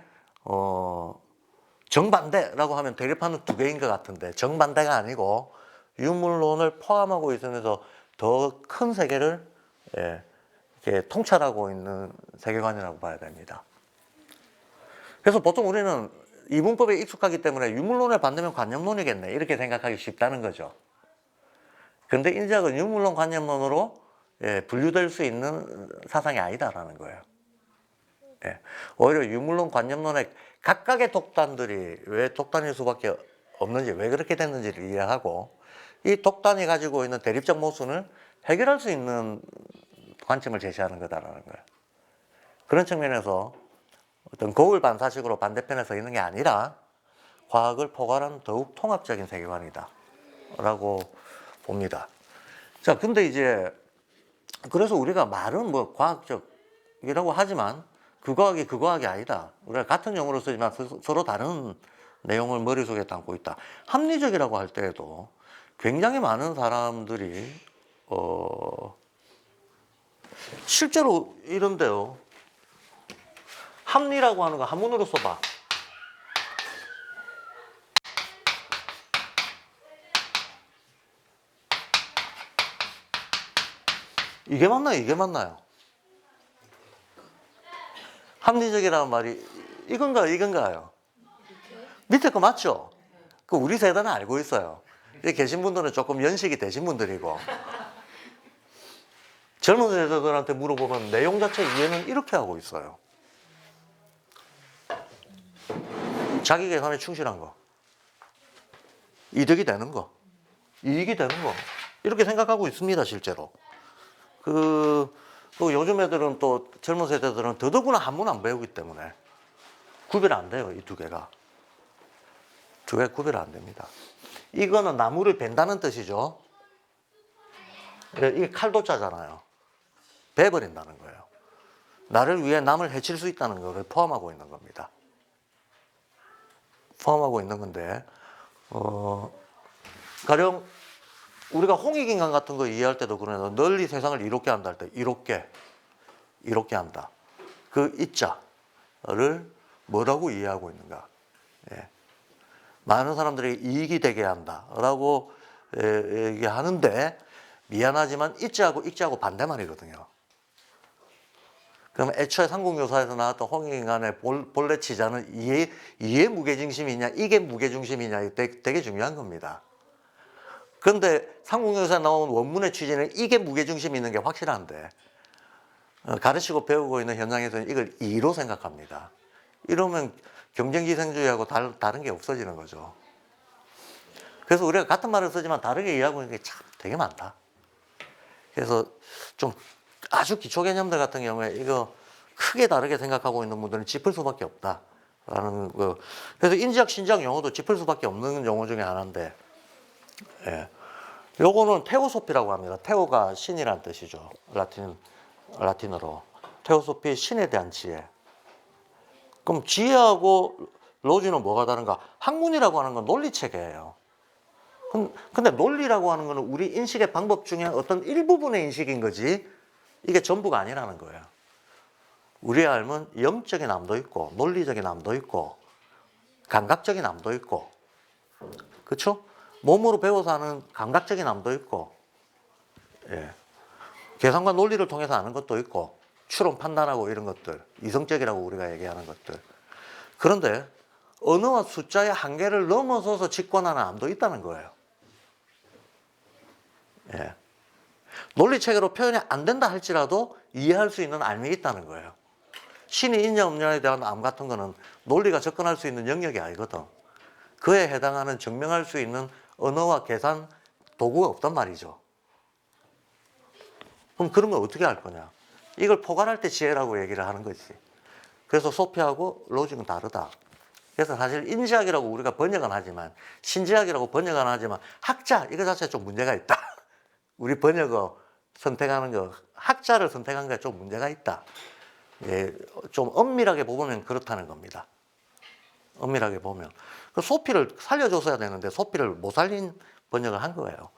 정반대라고 하면 대립하는 두 개인 것 같은데, 정반대가 아니고 유물론을 포함하고 있으면서 더 큰 세계를 이렇게 통찰하고 있는 세계관이라고 봐야 됩니다. 그래서 보통 우리는 이분법에 익숙하기 때문에 유물론을 반대면 관념론이겠네, 이렇게 생각하기 쉽다는 거죠. 그런데 인지학은 유물론 관념론으로 분류될 수 있는 사상이 아니다라는 거예요. 오히려 유물론 관념론의 각각의 독단들이 왜 독단일 수밖에 없는지, 왜 그렇게 됐는지를 이해하고 이 독단이 가지고 있는 대립적 모순을 해결할 수 있는 관점을 제시하는 거다라는 거예요. 그런 측면에서 어떤 거울 반사식으로 반대편에 서 있는 게 아니라 과학을 포괄한 더욱 통합적인 세계관이다 라고 봅니다. 자, 근데 이제 그래서 우리가 말은 뭐 과학적이라고 하지만 그 과학이 그 과학이 아니다. 우리가 같은 용어로 쓰지만 서로 다른 내용을 머릿속에 담고 있다. 합리적이라고 할 때에도 굉장히 많은 사람들이 실제로 이런데요. 합리라고 하는 거 한문으로 써봐. 이게 맞나요? 이게 맞나요? 합리적이라는 말이 이건가요? 이건가요? 밑에 거 맞죠? 그 우리 세대는 알고 있어요. 여기 계신 분들은 조금 연식이 되신 분들이고 젊은 세대들한테 물어보면 내용 자체 이해는 이렇게 하고 있어요. 자기 계산에 충실한 거, 이득이 되는 거, 이익이 되는 거, 이렇게 생각하고 있습니다, 실제로. 또 요즘 애들은, 또 젊은 세대들은 더더구나 한문 안 배우기 때문에 구별 안 돼요, 이 두 개가. 두 개 구별 안 됩니다. 이거는 나무를 벤다는 뜻이죠. 이게 칼도자잖아요. 베버린다는 거예요. 나를 위해 남을 해칠 수 있다는 것을 포함하고 있는 겁니다. 포함하고 있는 건데, 가령 우리가 홍익인간 같은 거 이해할 때도 그러네요. 널리 세상을 이롭게 한다 할 때, 이롭게 한다. 그 이자를 뭐라고 이해하고 있는가? 많은 사람들이 이익이 되게 한다라고 얘기하는데, 미안하지만 이자하고 익자하고 반대말이거든요. 그럼 애초에 삼국유사에서 나왔던 홍익인간의 본래 치자는 이해 무게중심이냐, 이게 무게중심이냐, 되게 중요한 겁니다. 그런데 삼국유사에 나온 원문의 취지는 이게 무게중심이 있는 게 확실한데, 가르치고 배우고 있는 현장에서는 이걸 이로 생각합니다. 이러면 경쟁기생주의하고 다른 게 없어지는 거죠. 그래서 우리가 같은 말을 쓰지만 다르게 이해하고 있는 게 참 되게 많다. 그래서 좀 아주 기초 개념들 같은 경우에 이거 크게 다르게 생각하고 있는 분들은 짚을 수밖에 없다라는 거. 그래서 인지학, 신지학 용어도 짚을 수밖에 없는 용어 중에 하나인데, 요거는 테오소피라고 합니다. 테오가 신이란 뜻이죠. 라틴어로. 테오소피, 신에 대한 지혜. 그럼 지혜하고 로지는 뭐가 다른가? 학문이라고 하는 건 논리체계예요. 근데 논리라고 하는 거는 우리 인식의 방법 중에 어떤 일부분의 인식인 거지, 이게 전부가 아니라는 거예요. 우리의 삶은 영적인 암도 있고, 논리적인 암도 있고, 감각적인 암도 있고, 그렇죠? 몸으로 배워서 하는 감각적인 암도 있고, 계산과 논리를 통해서 아는 것도 있고, 추론 판단하고 이런 것들, 이성적이라고 우리가 얘기하는 것들. 그런데 언어와 숫자의 한계를 넘어서서 직관하는 암도 있다는 거예요. 논리체계로 표현이 안 된다 할지라도 이해할 수 있는 암이 있다는 거예요. 신이 있냐 없냐에 대한 암 같은 거는 논리가 접근할 수 있는 영역이 아니거든. 그에 해당하는 증명할 수 있는 언어와 계산 도구가 없단 말이죠. 그럼 그런 걸 어떻게 할 거냐? 이걸 포괄할 때 지혜라고 얘기를 하는 거지. 그래서 소피하고 로직은 다르다. 그래서 사실 인지학이라고 우리가 번역은 하지만, 신지학이라고 번역은 하지만 학자 이거 자체에 좀 문제가 있다. 우리 번역어 선택하는 거, 학자를 선택한 게 좀 문제가 있다. 예, 좀 엄밀하게 보면 그렇다는 겁니다. 엄밀하게 보면. 그 소피를 살려줬어야 되는데 소피를 못 살린 번역을 한 거예요.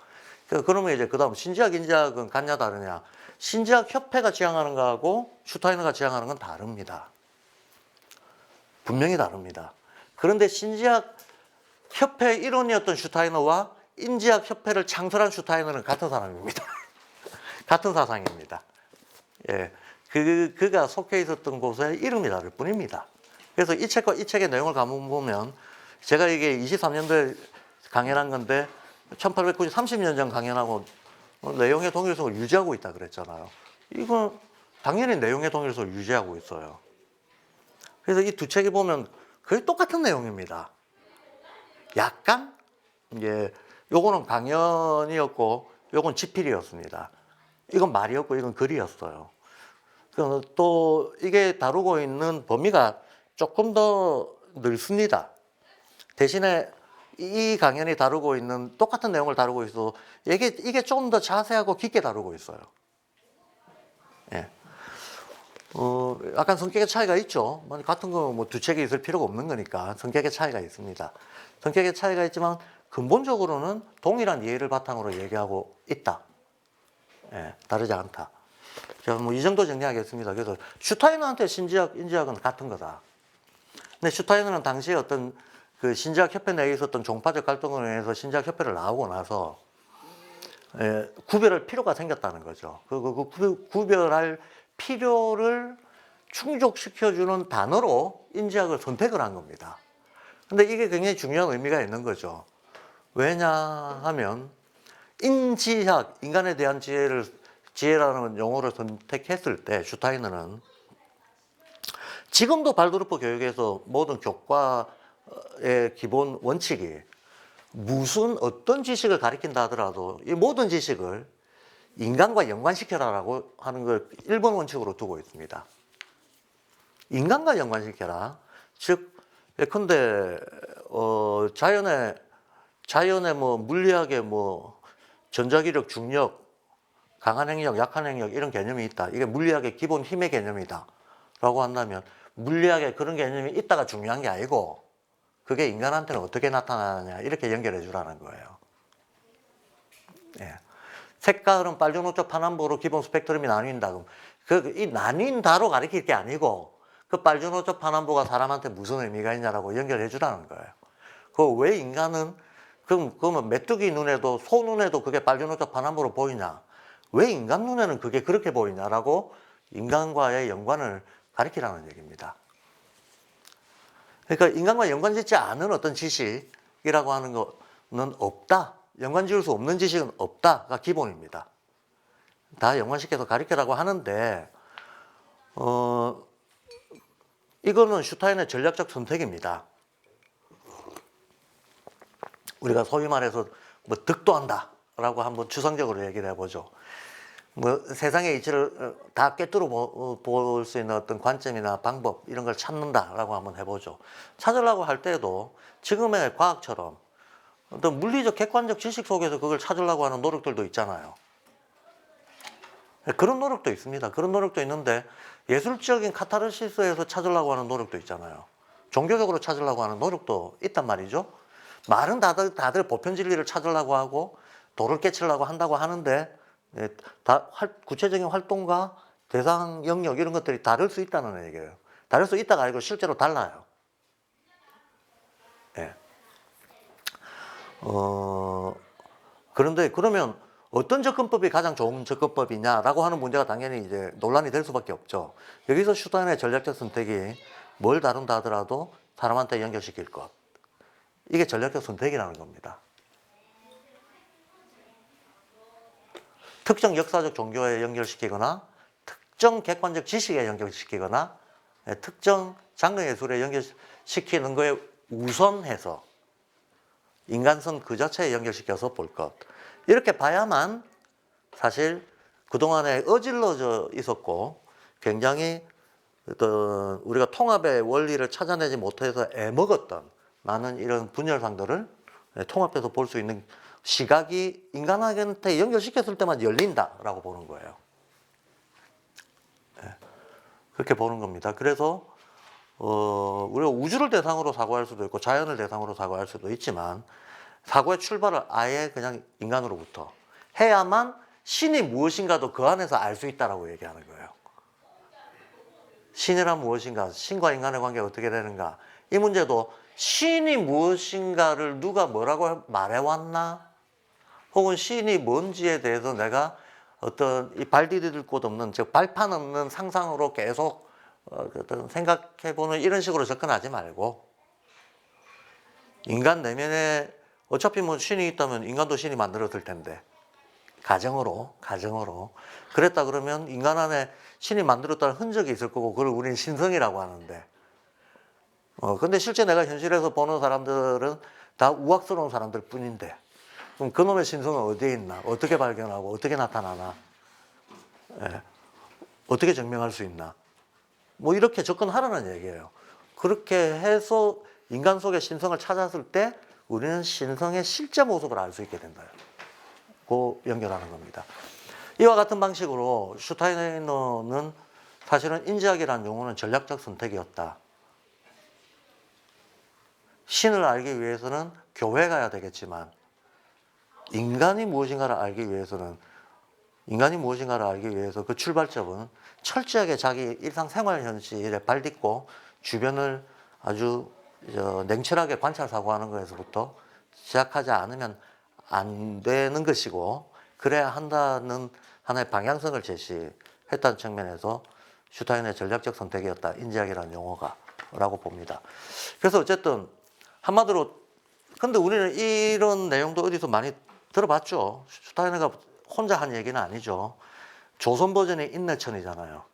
그러면 이제 그 다음 신지학, 인지학은 같냐 다르냐. 신지학 협회가 지향하는 거하고 슈타이너가 지향하는 건 다릅니다. 분명히 다릅니다. 그런데 신지학 협회 일원이었던 슈타이너와 인지학 협회를 창설한 슈타이너는 같은 사람입니다. 같은 사상입니다. 예. 그가 속해 있었던 곳의 이름이 다를 뿐입니다. 그래서 이 책과 이 책의 내용을 가보면 제가 이게 23년도에 강연한 건데 1890, 30년 전 강연하고 내용의 동일성을 유지하고 있다 그랬잖아요. 이건 당연히 내용의 동일성을 유지하고 있어요. 그래서 이 두 책이 보면 거의 똑같은 내용입니다. 약간 이제 요거는 강연이었고 요건 지필이었습니다. 이건 말이었고 이건 글이었어요. 또 이게 다루고 있는 범위가 조금 더 넓습니다. 대신에 이 강연이 다루고 있는 똑같은 내용을 다루고 있어 이게 좀 더 자세하고 깊게 다루고 있어요. 예. 약간 성격의 차이가 있죠. 같은 거 뭐 두 책이 있을 필요가 없는 거니까 성격의 차이가 있습니다. 성격의 차이가 있지만 근본적으로는 동일한 이해를 바탕으로 얘기하고 있다. 예, 다르지 않다. 제가 뭐 이 정도 정리하겠습니다. 그래서 슈타이너한테 신지학, 인지학은 같은 거다. 근데 슈타이너는 당시에 어떤 그 신지학 협회 내에 있었던 종파적 갈등으로 인해서 신지학 협회를 나오고 나서 구별할 필요가 생겼다는 거죠. 그 구별할 필요를 충족시켜주는 단어로 인지학을 선택을 한 겁니다. 근데 이게 굉장히 중요한 의미가 있는 거죠. 왜냐하면 인지학, 인간에 대한 지혜라는 용어를 선택했을 때 슈타이너는 지금도 발도르프 교육에서 모든 교과의 기본 원칙이 무슨 어떤 지식을 가리킨다 하더라도 이 모든 지식을 인간과 연관시켜라라고 하는 걸 1번 원칙으로 두고 있습니다. 인간과 연관시켜라. 즉, 예컨대 자연의 뭐 물리학의 뭐 전자기력, 중력, 강한 행력, 약한 행력 이런 개념이 있다. 이게 물리학의 기본 힘의 개념이다. 라고 한다면 물리학에 그런 개념이 있다가 중요한 게 아니고 그게 인간한테는 어떻게 나타나느냐 이렇게 연결해 주라는 거예요. 예. 색깔은 빨주노초 파남보로 기본 스펙트럼이 나뉜다. 그럼 이 나뉜다로 가리킬 게 아니고 그 빨주노초 파남보가 사람한테 무슨 의미가 있냐라고 연결해 주라는 거예요. 왜 인간은 그러면 메뚜기 눈에도 소 눈에도 그게 빨주노초 파남보로 보이냐? 왜 인간 눈에는 그게 그렇게 보이냐라고 인간과의 연관을 가리키라는 얘기입니다. 그러니까 인간과 연관짓지 않은 어떤 지식이라고 하는 거는 없다. 연관 지을 수 없는 지식은 없다가 기본입니다. 다 연관시켜서 가르치라고 하는데 이거는 슈타인의 전략적 선택입니다. 우리가 소위 말해서 뭐 득도한다 라고 한번 추상적으로 얘기를 해보죠. 뭐 세상의 이치를 다 꿰뚫어 볼 수 있는 어떤 관점이나 방법 이런 걸 찾는다라고 한번 해보죠. 찾으려고 할 때에도 지금의 과학처럼 어떤 물리적 객관적 지식 속에서 그걸 찾으려고 하는 노력들도 있잖아요. 그런 노력도 있습니다. 그런 노력도 있는데 예술적인 카타르시스에서 찾으려고 하는 노력도 있잖아요. 종교적으로 찾으려고 하는 노력도 있단 말이죠. 말은 다들 보편 진리를 찾으려고 하고 도를 깨치려고 한다고 하는데 구체적인 활동과 대상 영역 이런 것들이 다를 수 있다는 얘기예요. 다를 수 있다가 아니고 실제로 달라요. 예. 그런데 그러면 어떤 접근법이 가장 좋은 접근법이냐라고 하는 문제가 당연히 이제 논란이 될 수밖에 없죠. 여기서 슈타인의 전략적 선택이 뭘 다룬다 하더라도 사람한테 연결시킬 것. 이게 전략적 선택이라는 겁니다. 특정 역사적 종교에 연결시키거나 특정 객관적 지식에 연결시키거나 특정 장르 예술에 연결시키는 거에 우선해서 인간성 그 자체에 연결시켜서 볼 것. 이렇게 봐야만 사실 그동안에 어질러져 있었고 굉장히 어떤 우리가 통합의 원리를 찾아내지 못해서 애먹었던 많은 이런 분열상들을 통합해서 볼 수 있는 시각이 인간한테 연결시켰을 때만 열린다라고 보는 거예요. 그렇게 보는 겁니다. 그래서 우리가 우주를 대상으로 사고할 수도 있고 자연을 대상으로 사고할 수도 있지만 사고의 출발을 아예 그냥 인간으로부터 해야만 신이 무엇인가도 그 안에서 알 수 있다라고 얘기하는 거예요. 신이란 무엇인가, 신과 인간의 관계가 어떻게 되는가, 이 문제도 신이 무엇인가를 누가 뭐라고 말해왔나, 혹은 신이 뭔지에 대해서 내가 어떤 이 발 디딜 곳 없는, 즉 발판 없는 상상으로 계속 어떤 생각해보는 이런 식으로 접근하지 말고, 인간 내면에 어차피 뭐 신이 있다면 인간도 신이 만들었을 텐데, 가정으로 그랬다 그러면 인간 안에 신이 만들었다는 흔적이 있을 거고, 그걸 우리는 신성이라고 하는데, 근데 실제 내가 현실에서 보는 사람들은 다 우악스러운 사람들 뿐인데, 그럼 그놈의 신성은 어디에 있나? 어떻게 발견하고 어떻게 나타나나? 예. 어떻게 증명할 수 있나? 뭐 이렇게 접근하라는 얘기예요. 그렇게 해서 인간 속의 신성을 찾았을 때 우리는 신성의 실제 모습을 알 수 있게 된다. 고 연결하는 겁니다. 이와 같은 방식으로 슈타이너는 사실은 인지학이라는 용어는 전략적 선택이었다. 신을 알기 위해서는 교회 가야 되겠지만 인간이 무엇인가를 알기 위해서 그 출발점은 철저하게 자기 일상생활 현실에 발딛고 주변을 아주 냉철하게 관찰 사고하는 것에서부터 시작하지 않으면 안 되는 것이고, 그래야 한다는 하나의 방향성을 제시했다는 측면에서 슈타인의 전략적 선택이었다, 인지학이라는 용어가 라고 봅니다. 그래서 어쨌든 한마디로, 근데 우리는 이런 내용도 어디서 많이 들어봤죠. 슈타이너가 혼자 한 얘기는 아니죠. 조선 버전이 인내천이잖아요.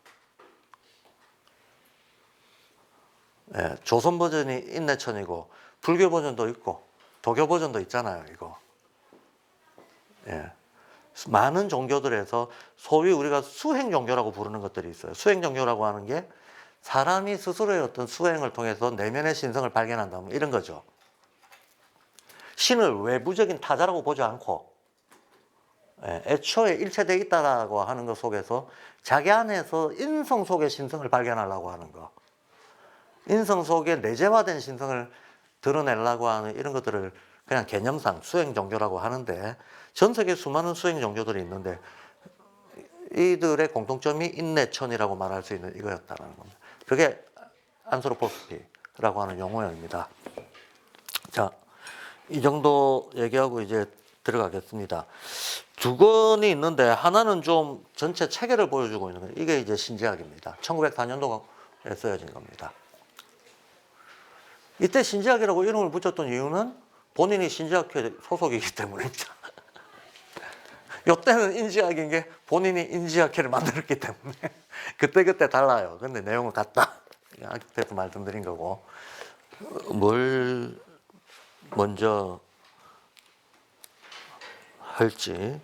예, 조선 버전이 인내천이고 불교 버전도 있고 도교 버전도 있잖아요. 이거. 예. 많은 종교들에서 소위 우리가 수행 종교라고 부르는 것들이 있어요. 수행 종교라고 하는 게 사람이 스스로의 어떤 수행을 통해서 내면의 신성을 발견한다면 이런 거죠. 신을 외부적인 타자라고 보지 않고 애초에 일체되어 있다라고 하는 것 속에서 자기 안에서 인성 속의 신성을 발견하려고 하는 거, 인성 속에 내재화된 신성을 드러내려고 하는 이런 것들을 그냥 개념상 수행 종교라고 하는데, 전 세계 수많은 수행 종교들이 있는데 이들의 공통점이 인내천이라고 말할 수 있는 이거였다는 겁니다. 그게 안스로포스피라고 하는 용어입니다. 자, 이 정도 얘기하고 이제 들어가겠습니다. 두 권이 있는데 하나는 좀 전체 체계를 보여주고 있는 거예요. 이게 이제 신지학입니다. 1904년도에 쓰여진 겁니다. 이때 신지학이라고 이름을 붙였던 이유는 본인이 신지학회 소속이기 때문입니다. 이때는 인지학인 게 본인이 인지학회를 만들었기 때문에 그때 달라요. 근데 내용은 같다. 그때도 말씀드린 거고, 뭘 먼저 할지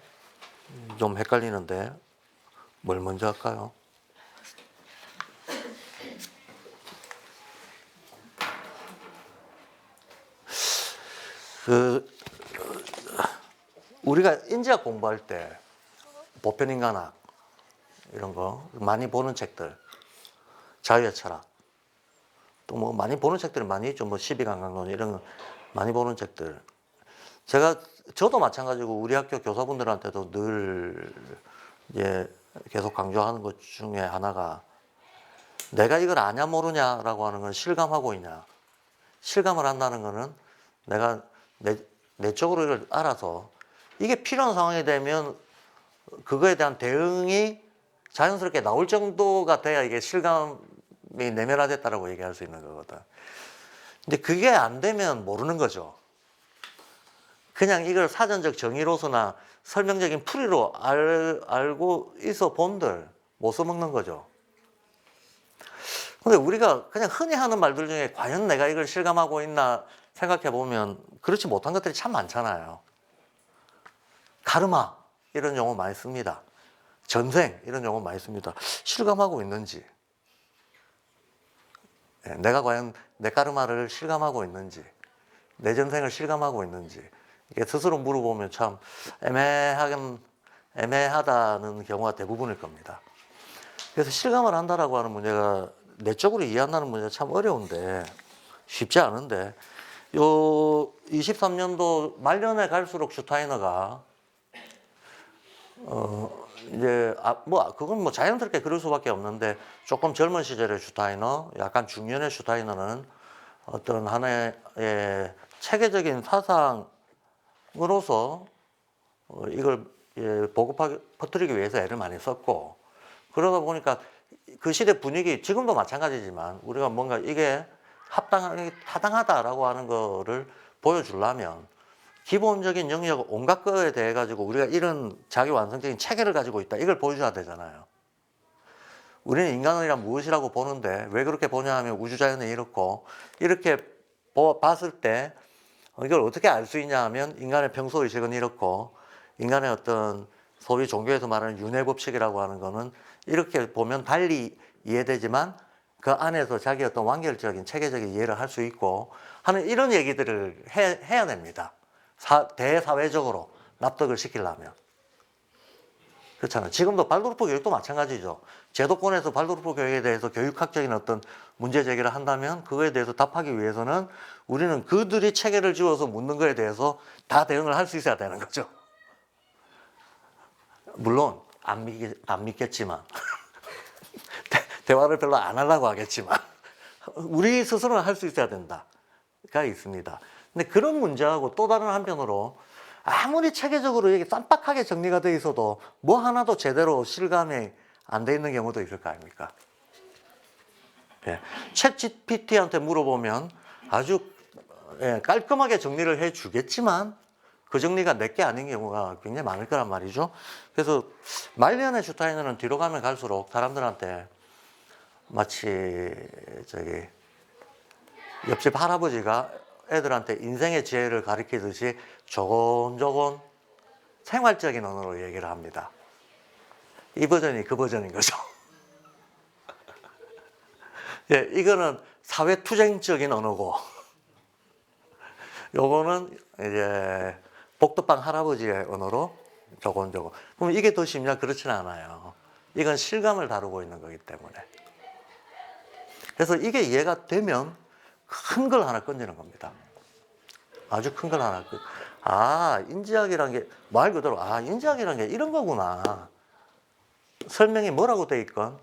좀 헷갈리는데 뭘 먼저 할까요? 우리가 인지학 공부할 때 보편인간학 이런 거 많이 보는 책들, 자유의 철학, 또 뭐 많이 보는 책들이 많이 있죠. 뭐 12강강론 이런 거 많이 보는 책들. 저도 마찬가지고 우리 학교 교사분들한테도 늘 이제 계속 강조하는 것 중에 하나가, 내가 이걸 아냐 모르냐라고 하는 건 실감하고 있냐. 실감을 한다는 거는 내가 내적으로 이걸 알아서 이게 필요한 상황이 되면 그거에 대한 대응이 자연스럽게 나올 정도가 돼야 이게 실감이 내면화됐다라고 얘기할 수 있는 거거든. 근데 그게 안 되면 모르는 거죠. 그냥 이걸 사전적 정의로서나 설명적인 풀이로 알고 있어 본들 못 써먹는 거죠. 근데 우리가 그냥 흔히 하는 말들 중에 과연 내가 이걸 실감하고 있나 생각해 보면 그렇지 못한 것들이 참 많잖아요. 카르마 이런 용어 많이 씁니다. 전생 이런 용어 많이 씁니다. 실감하고 있는지, 내가 과연 내 카르마를 실감하고 있는지, 내 전생을 실감하고 있는지, 이게 스스로 물어보면 참 애매하다는 경우가 대부분일 겁니다. 그래서 실감을 한다라고 하는 문제가 내적으로 이해한다는 문제가 참 어려운데 쉽지 않은데 요 23년도 말년에 갈수록 슈타이너가 이제 그건 뭐 자연스럽게 그럴 수밖에 없는데 조금 젊은 시절의 슈타이너, 약간 중년의 슈타이너는 어떤 하나의 체계적인 사상으로서 이걸 퍼뜨리기 위해서 애를 많이 썼고 그러다 보니까 그 시대 분위기 지금도 마찬가지지만 우리가 뭔가 이게 타당하다라고 하는 거를 보여주려면 기본적인 영역 온갖 거에 대해 가지고 우리가 이런 자기 완성적인 체계를 가지고 있다 이걸 보여줘야 되잖아요. 우리는 인간이란 무엇이라고 보는데 왜 그렇게 보냐 하면 우주자연은 이렇고 이렇게 봤을 때 이걸 어떻게 알 수 있냐 하면 인간의 평소의식은 이렇고 인간의 어떤 소위 종교에서 말하는 윤회법칙이라고 하는 거는 이렇게 보면 달리 이해되지만 그 안에서 자기 어떤 완결적인 체계적인 이해를 할 수 있고 하는 이런 얘기들을 해야 됩니다. 대사회적으로 납득을 시키려면. 그렇잖아요. 지금도 발도르프 교육도 마찬가지죠. 제도권에서 발도르프 교육에 대해서 교육학적인 어떤 문제 제기를 한다면 그거에 대해서 답하기 위해서는 우리는 그들이 체계를 지어서 묻는 거에 대해서 다 대응을 할 수 있어야 되는 거죠. 물론 안 믿겠지만 대화를 별로 안 하려고 하겠지만 우리 스스로는 할 수 있어야 된다가 있습니다. 근데 그런 문제하고 또 다른 한편으로 아무리 체계적으로 이게 쌈박하게 정리가 돼 있어도 뭐 하나도 제대로 실감이 안 돼 있는 경우도 있을 거 아닙니까? 예. 챗 GPT한테 물어보면 아주 깔끔하게 정리를 해 주겠지만 그 정리가 내게 아닌 경우가 굉장히 많을 거란 말이죠. 그래서 말년의 슈타이너는 뒤로 가면 갈수록 사람들한테 마치 옆집 할아버지가 애들한테 인생의 지혜를 가르치듯이 조곤조곤 생활적인 언어로 얘기를 합니다. 이 버전이 그 버전인 거죠. 예, 이거는 사회투쟁적인 언어고, 요거는 이제 복덕방 할아버지의 언어로 조곤조곤. 그럼 이게 더 쉽냐? 그렇지는 않아요. 이건 실감을 다루고 있는 거기 때문에. 그래서 이게 이해가 되면 큰 걸 하나 건지는 겁니다. 아주 큰 걸 하나. 인지학이란 게 말 그대로 인지학이란 게 이런 거구나. 설명이 뭐라고 돼 있건,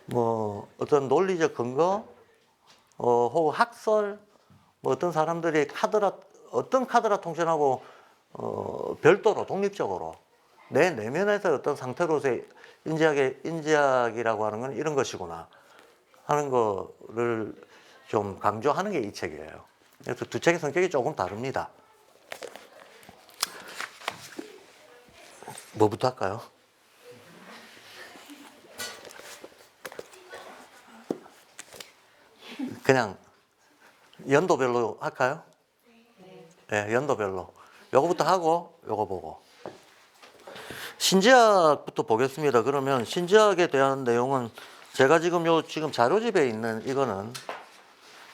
뭐 어떤 논리적 근거, 혹은 학설, 뭐 어떤 사람들이 어떤 카드라 통신하고 별도로 독립적으로 내 내면에서 어떤 상태로서의 인지학이라고 하는 건 이런 것이구나 하는 거를 좀 강조하는 게 이 책이에요. 그래서 두 책의 성격이 조금 다릅니다. 뭐부터 할까요? 그냥 연도별로 할까요? 네, 연도별로. 요거부터 하고 요거 보고. 신지학부터 보겠습니다. 그러면 신지학에 대한 내용은 제가 지금 자료집에 있는 이거는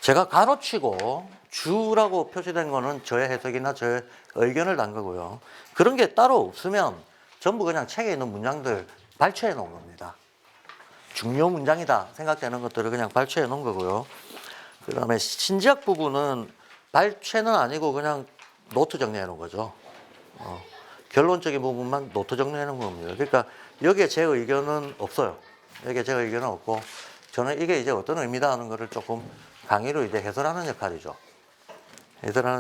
제가 가로치고 주라고 표시된 거는 저의 해석이나 저의 의견을 단 거고요. 그런 게 따로 없으면 전부 그냥 책에 있는 문장들 발췌해 놓은 겁니다. 중요 문장이다 생각되는 것들을 그냥 발췌해 놓은 거고요. 그 다음에 신지학 부분은 발췌는 아니고 그냥 노트 정리해 놓은 거죠. 결론적인 부분만 노트 정리해 놓은 겁니다. 그러니까 여기에 제 의견은 없어요. 여기에 제 의견은 없고 저는 이게 이제 어떤 의미다 하는 거를 조금 강의로 이제 해설하는 역할이죠. 해설하는